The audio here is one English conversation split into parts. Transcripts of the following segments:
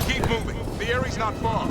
Keep moving. The area's not far.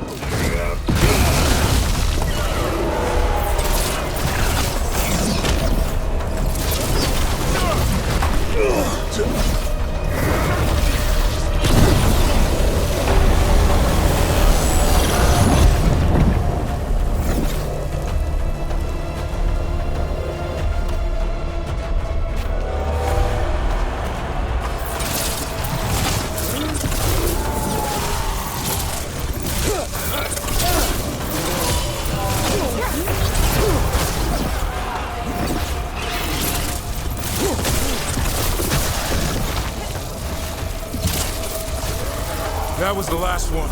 That was the last one.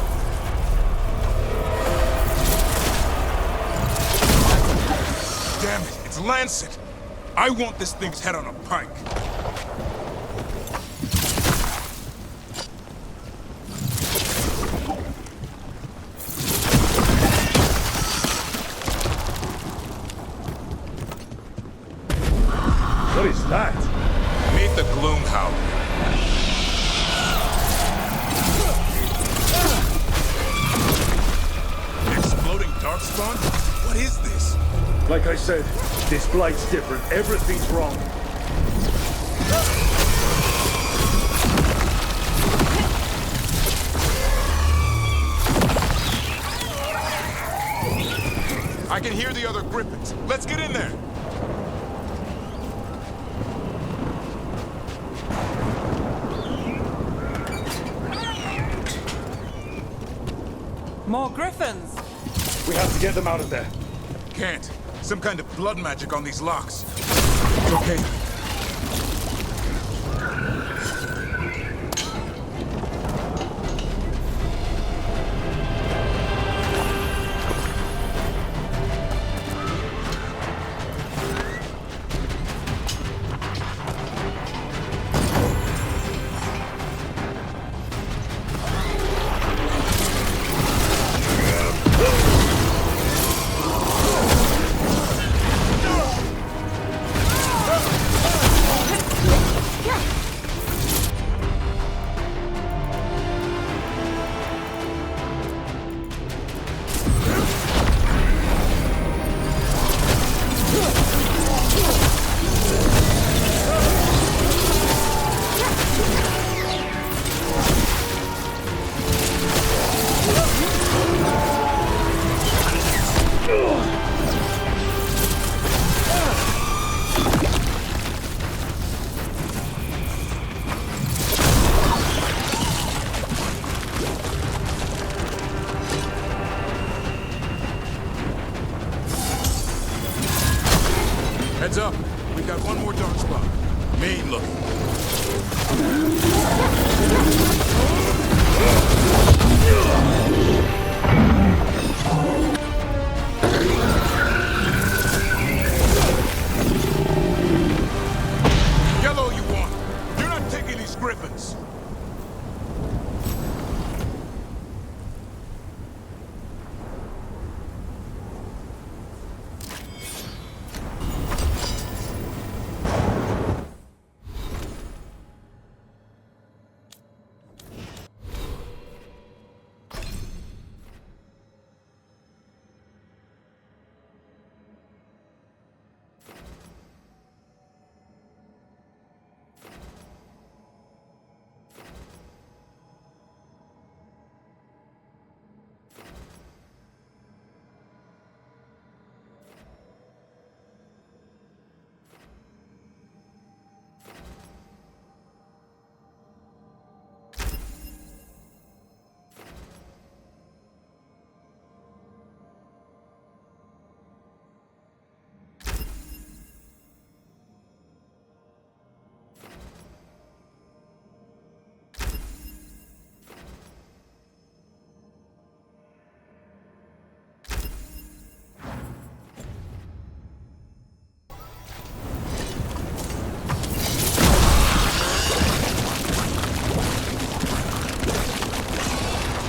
Damn it, it's Lancet. I want this thing's head on a pike. What is that? Meet the Gloomhound. Darkspawn? What is this? Like I said, this blight's different. Everything's wrong. I can hear the other Griffins. Let's get in there. More Griffins! We have to get them out of there. Can't. Some kind of blood magic on these locks. Okay. Heads up. We've got one more dark spot. Main looking. Yellow you want. You're not taking these Griffins.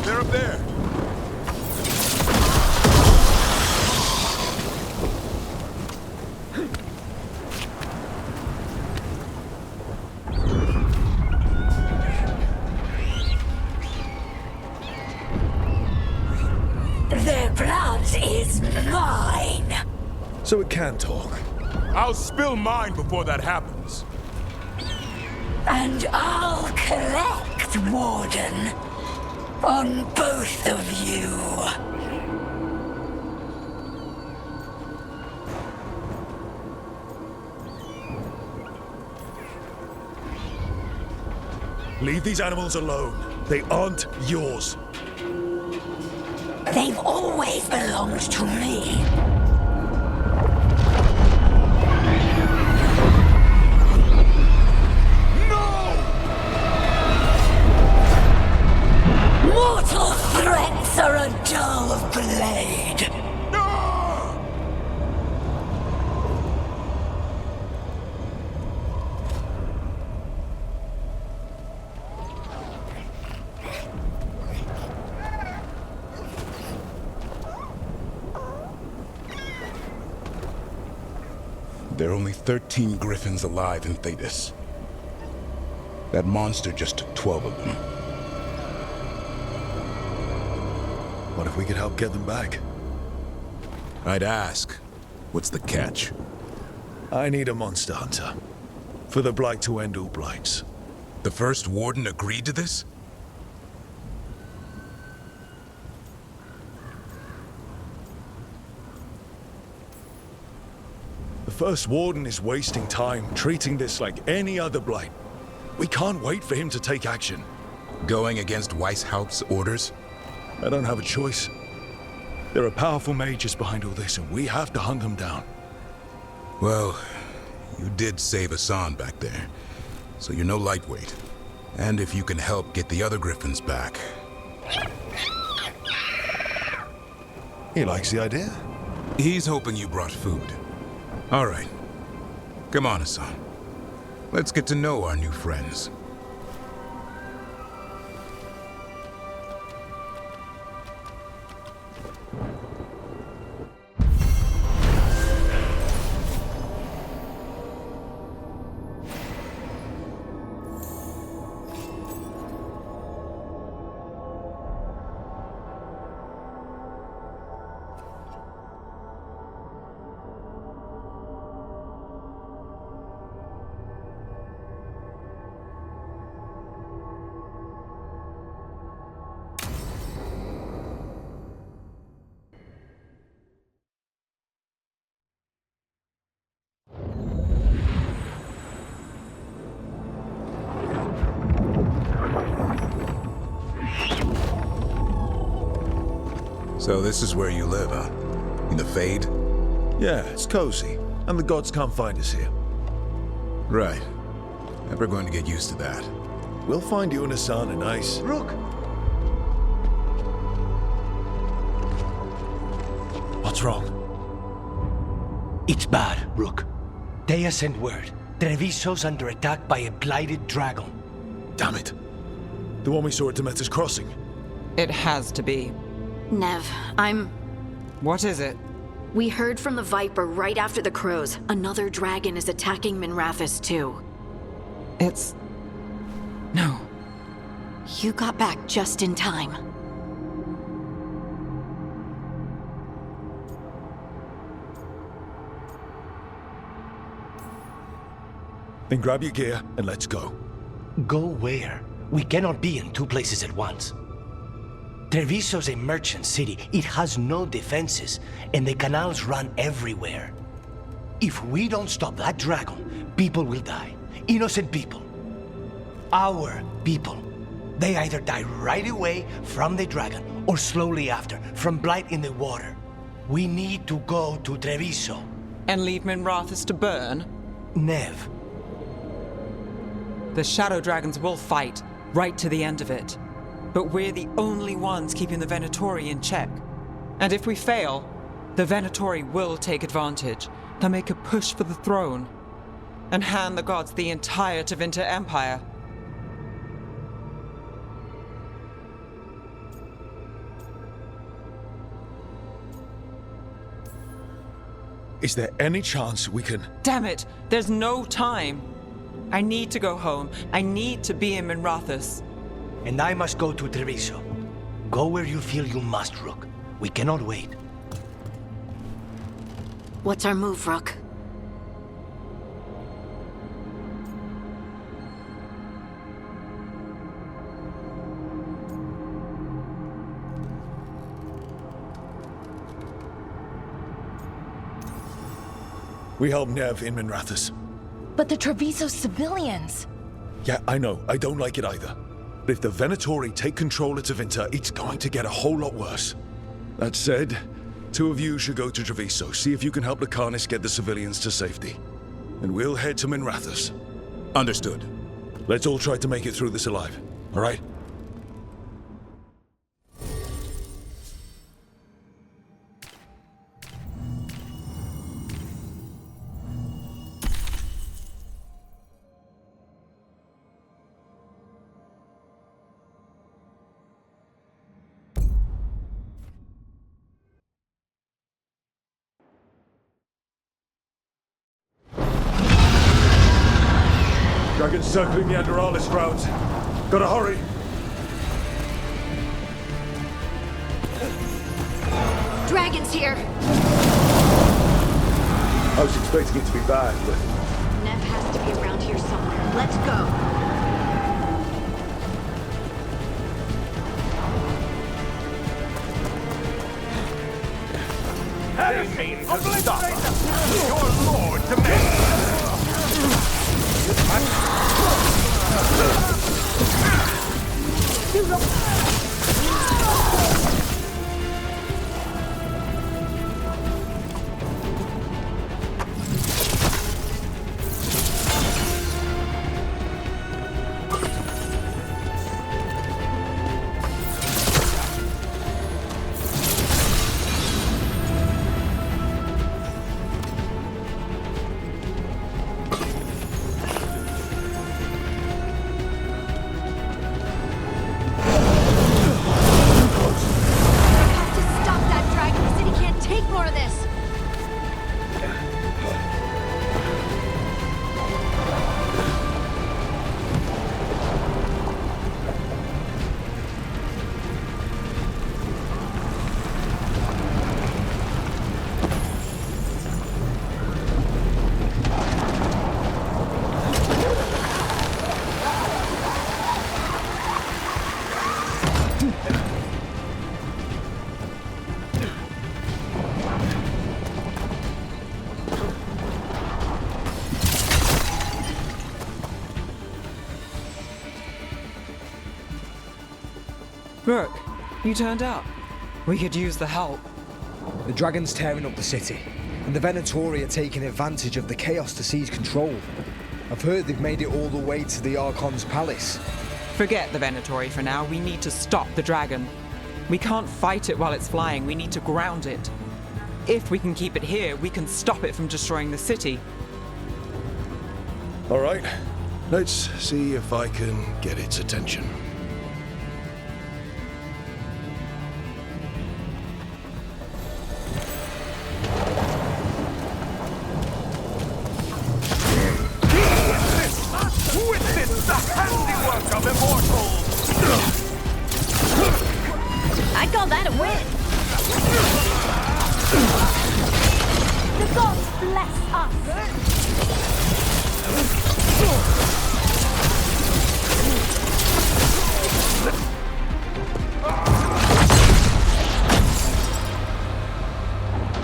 They're up there. blood is mine. So it can talk. I'll spill mine before that happens. And I'll collect, Warden, on both of you. Leave these animals alone. They aren't yours. They've always belonged to me. Mortal threats are a dull blade. There are only 13 griffins alive in Thedas. That monster just took 12 of them. What if we could help get them back? I'd ask, what's the catch? I need a monster hunter. For the Blight to end all blights. The first warden agreed to this? The first warden is wasting time treating this like any other blight. We can't wait for him to take action. Going against Weishaupt's orders? I don't have a choice. There are powerful mages behind all this, and we have to hunt them down. Well, you did save Hassan back there, so you're no lightweight. And if you can help get the other griffins back... He likes the idea. He's hoping you brought food. All right. Come on, Hassan. Let's get to know our new friends. So this is where you live, huh? In the Fade? Yeah, it's cozy. And the gods can't find us here. Right. Never going to get used to that. We'll find you and Hassan a nice... Rook! What's wrong? It's bad, Rook. Thedas sent word. Treviso's under attack by a blighted dragon. Damn it. The one we saw at Demeter's Crossing. It has to be. Nev, What is it? We heard from the Viper right after the crows. Another dragon is attacking Minrathous too. It's... No. You got back just in time. Then grab your gear and let's go. Go where? We cannot be in two places at once. Treviso's a merchant city. It has no defenses, and the canals run everywhere. If we don't stop that dragon, people will die. Innocent people. Our people. They either die right away from the dragon, or slowly after, from blight in the water. We need to go to Treviso. And leave Minrathous to burn? Nev. The Shadow Dragons will fight, right to the end of it. But we're the only ones keeping the Venatori in check. And if we fail, the Venatori will take advantage. They'll make a push for the throne. And hand the gods the entire Tevinter Empire. Is there any chance we can... Damn it! There's no time! I need to go home. I need to be in Minrathous. And I must go to Treviso. Go where you feel you must, Rook. We cannot wait. What's our move, Rook? We help Nev in Minrathous. But the Treviso civilians! Yeah, I know. I don't like it either. But if the Venatori take control of Tevinter, it's going to get a whole lot worse. That said, 2 of you should go to Treviso, see if you can help the Carnis get the civilians to safety. And we'll head to Minrathous. Understood. Let's all try to make it through this alive, all right? Dragons circling the Anderalis grounds. Gotta hurry! Dragons here! I was expecting it to be bad, but... Nev has to be around here somewhere. Let's go! They mean to stop us. Your lord demands. Rook, you turned up. We could use the help. The dragon's tearing up the city, and the Venatori are taking advantage of the chaos to seize control. I've heard they've made it all the way to the Archon's palace. Forget the Venatori for now. We need to stop the dragon. We can't fight it while it's flying. We need to ground it. If we can keep it here, we can stop it from destroying the city. All right. Let's see if I can get its attention. Witness the handiwork of immortals! I'd call that a win! The gods bless us!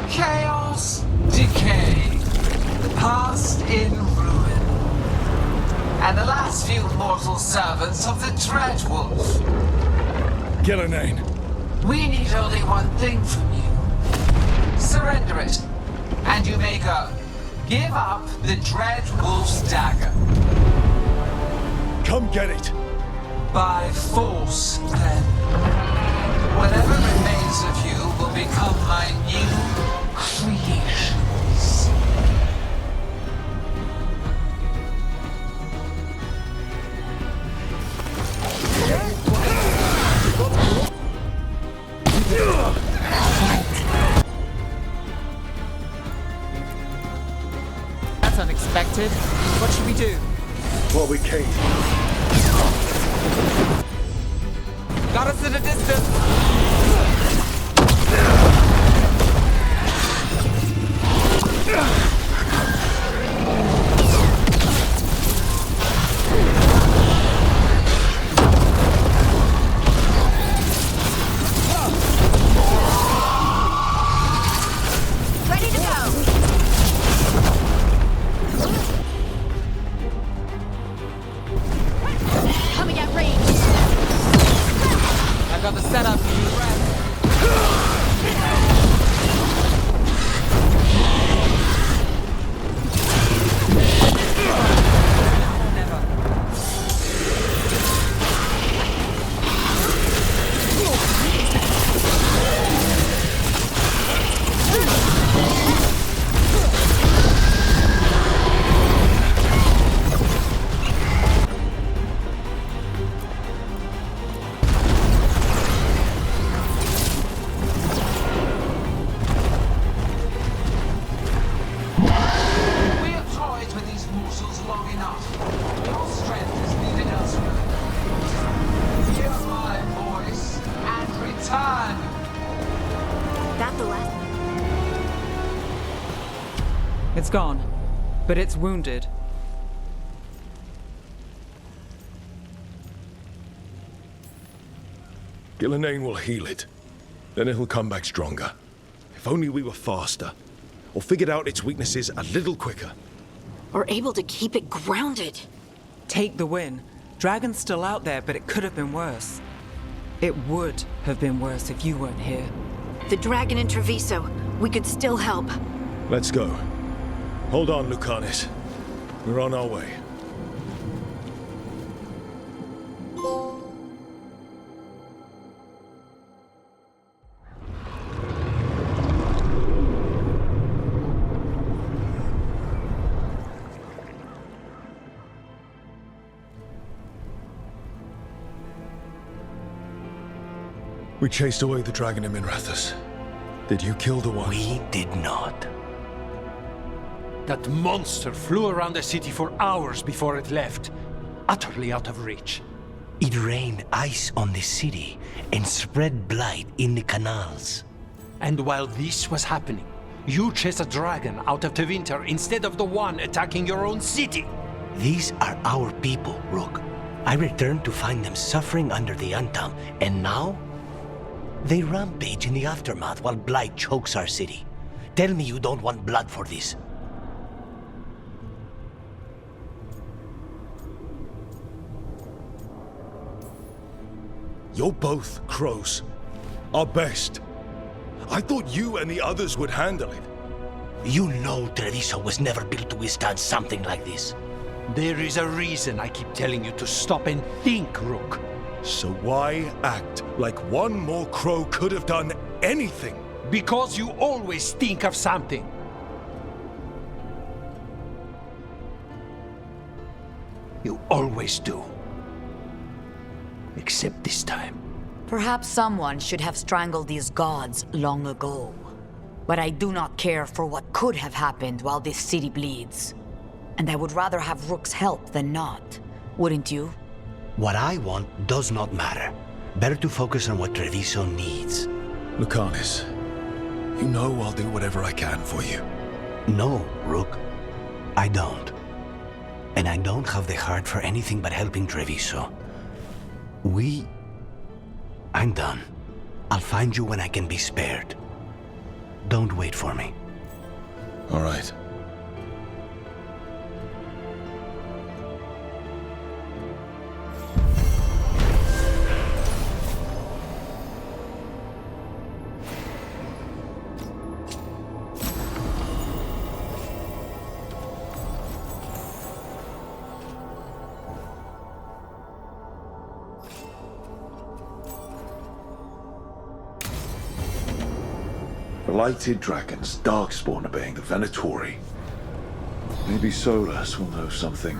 Chaos, decay, past in ruin, and the last few mortal servants of the Dreadwolf. Gillenane. We need only one thing from you. Surrender it, and you may go. Give up the Dreadwolf's dagger. Come get it! By force, then. Whatever remains of you will become my new creations. That's unexpected. What should we do? What we came. Got us at a distance. are the setup for the rest. It's gone, but it's wounded. Gillenane will heal it. Then it'll come back stronger. If only we were faster. Or figured out its weaknesses a little quicker. Or able to keep it grounded. Take the win. Dragon's still out there, but it could have been worse. It would have been worse if you weren't here. The dragon in Treviso. We could still help. Let's go. Hold on, Lucanis. We're on our way. We chased away the dragon in Minrathous. Did you kill the one? We did not. That monster flew around the city for hours before it left, utterly out of reach. It rained ice on the city and spread blight in the canals. And while this was happening, you chased a dragon out of Tevinter instead of the one attacking your own city. These are our people, Rook. I returned to find them suffering under the Untown, and now? They rampage in the aftermath while blight chokes our city. Tell me you don't want blood for this. You're both crows. Our best. I thought you and the others would handle it. You know Treviso was never built to withstand something like this. There is a reason I keep telling you to stop and think, Rook. So why act like one more crow could have done anything? Because you always think of something. You always do. Except this time. Perhaps someone should have strangled these gods long ago. But I do not care for what could have happened while this city bleeds. And I would rather have Rook's help than not. Wouldn't you? What I want does not matter. Better to focus on what Treviso needs. Lucanis, you know I'll do whatever I can for you. No, Rook. I don't. And I don't have the heart for anything but helping Treviso. I'm done. I'll find you when I can be spared. Don't wait for me. All right. Blighted dragons, darkspawn obeying the Venatori. Maybe Solus will know something.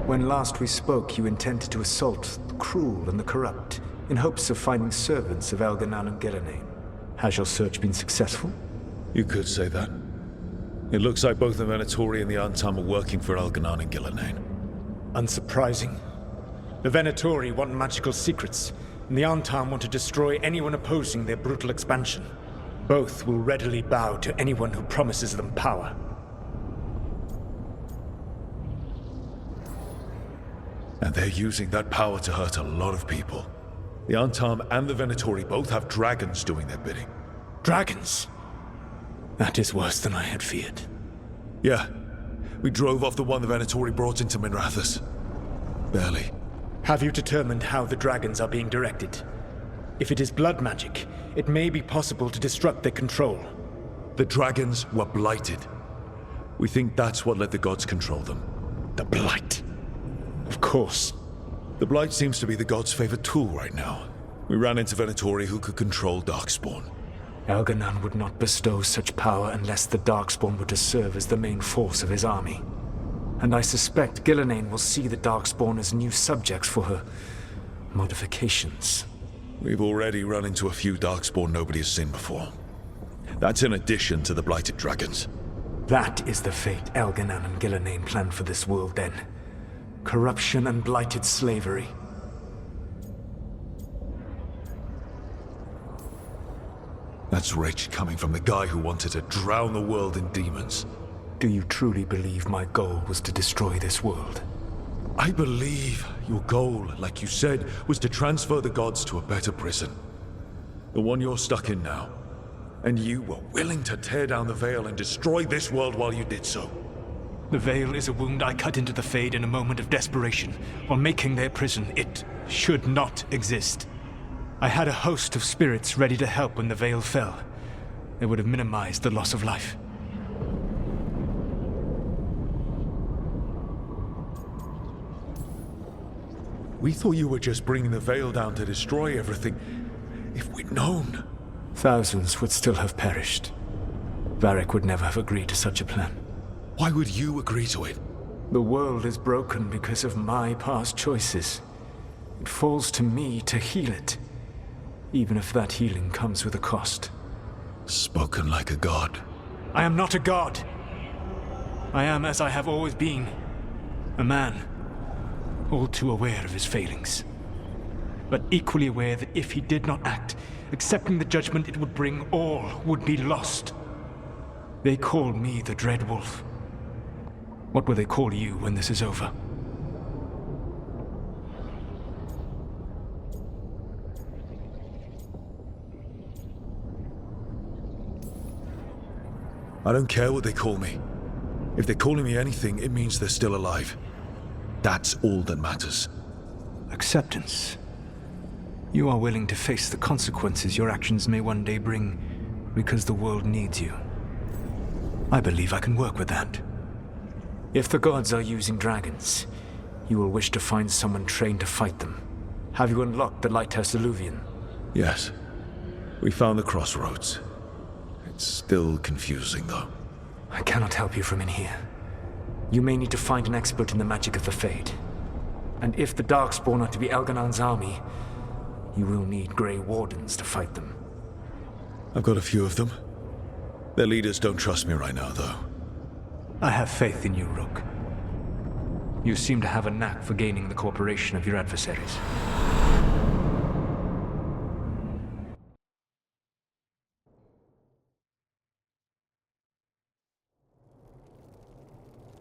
When last we spoke, you intended to assault the cruel and the corrupt, in hopes of finding servants of Elganan and Gillenane. Has your search been successful? You could say that. It looks like both the Venatori and the Antam are working for Elganan and Gillenane. Unsurprising. The Venatori want magical secrets, and the Antam want to destroy anyone opposing their brutal expansion. Both will readily bow to anyone who promises them power. And they're using that power to hurt a lot of people. The Antam and the Venatori both have dragons doing their bidding. Dragons? That is worse than I had feared. Yeah. We drove off the one the Venatori brought into Minrathous. Barely. Have you determined how the dragons are being directed? If it is blood magic, it may be possible to disrupt their control. The dragons were blighted. We think that's what let the gods control them. The blight. Of course. The blight seems to be the gods' favorite tool right now. We ran into Venatori who could control Darkspawn. Elganan would not bestow such power unless the Darkspawn were to serve as the main force of his army. And I suspect Gillenane will see the Darkspawn as new subjects for her modifications. We've already run into a few Darkspawn nobody has seen before. That's in addition to the blighted dragons. That is the fate Elganan and Gillenane planned for this world then. Corruption and blighted slavery. That's rage coming from the guy who wanted to drown the world in demons. Do you truly believe my goal was to destroy this world? I believe your goal, like you said, was to transfer the gods to a better prison. The one you're stuck in now. And you were willing to tear down the veil and destroy this world while you did so. The veil is a wound I cut into the Fade in a moment of desperation, while making their prison. It should not exist. I had a host of spirits ready to help when the veil fell. They would have minimized the loss of life. We thought you were just bringing the veil down to destroy everything. If we'd known... Thousands would still have perished. Varric would never have agreed to such a plan. Why would you agree to it? The world is broken because of my past choices. It falls to me to heal it, even if that healing comes with a cost. Spoken like a god. I am not a god. I am as I have always been. A man. All too aware of his failings. But equally aware that if he did not act, accepting the judgment it would bring, all would be lost. They call me the Dread Wolf. What will they call you when this is over? I don't care what they call me. If they're calling me anything, it means they're still alive. That's all that matters. Acceptance. You are willing to face the consequences your actions may one day bring because the world needs you. I believe I can work with that. If the gods are using dragons, you will wish to find someone trained to fight them. Have you unlocked the Lighthouse Illuvian? Yes. We found the crossroads. It's still confusing, though. I cannot help you from in here. You may need to find an expert in the magic of the Fade. And if the Darkspawn are to be Elganan's army, you will need Grey Wardens to fight them. I've got a few of them. Their leaders don't trust me right now, though. I have faith in you, Rook. You seem to have a knack for gaining the cooperation of your adversaries.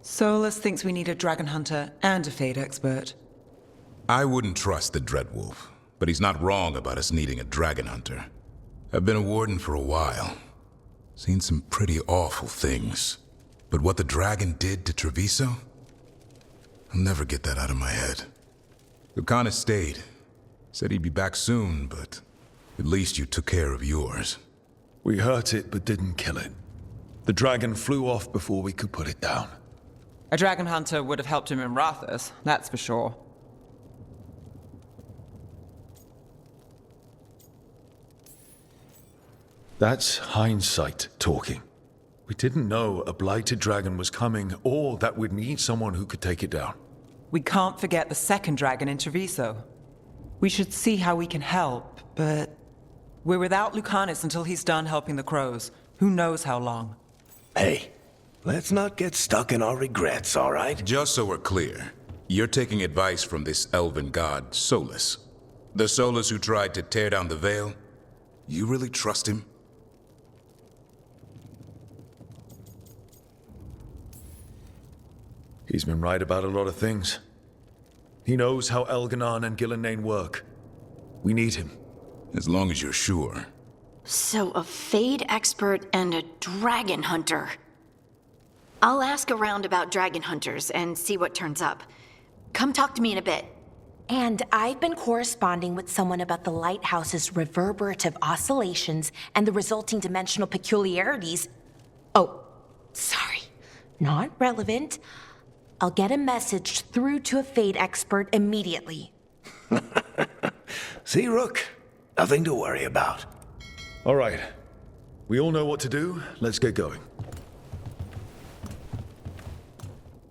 Solus thinks we need a dragon hunter and a Fade expert. I wouldn't trust the Dreadwolf, but he's not wrong about us needing a dragon hunter. I've been a warden for a while. Seen some pretty awful things. But what the dragon did to Treviso? I'll never get that out of my head. Lucanus stayed. Said he'd be back soon, but at least you took care of yours. We hurt it, but didn't kill it. The dragon flew off before we could put it down. A dragon hunter would have helped him in Rathus, that's for sure. That's hindsight talking. We didn't know a blighted dragon was coming, or that we'd need someone who could take it down. we can't forget the second dragon in Treviso. We should see how we can help, but we're without Lucanus until he's done helping the crows. Who knows how long? Hey, let's not get stuck in our regrets, all right? Just so we're clear, you're taking advice from this elven god, Solus. The Solus who tried to tear down the Veil? You really trust him? He's been right about a lot of things. He knows how Elganon and Gillenane work. We need him. As long as you're sure. So, a Fade expert and a dragon hunter. I'll ask around about dragon hunters and see what turns up. Come talk to me in a bit. And I've been corresponding with someone about the lighthouse's reverberative oscillations and the resulting dimensional peculiarities. Oh, sorry. Not relevant. I'll get a message through to a Fade expert immediately. See, Rook? Nothing to worry about. All right. We all know what to do. Let's get going.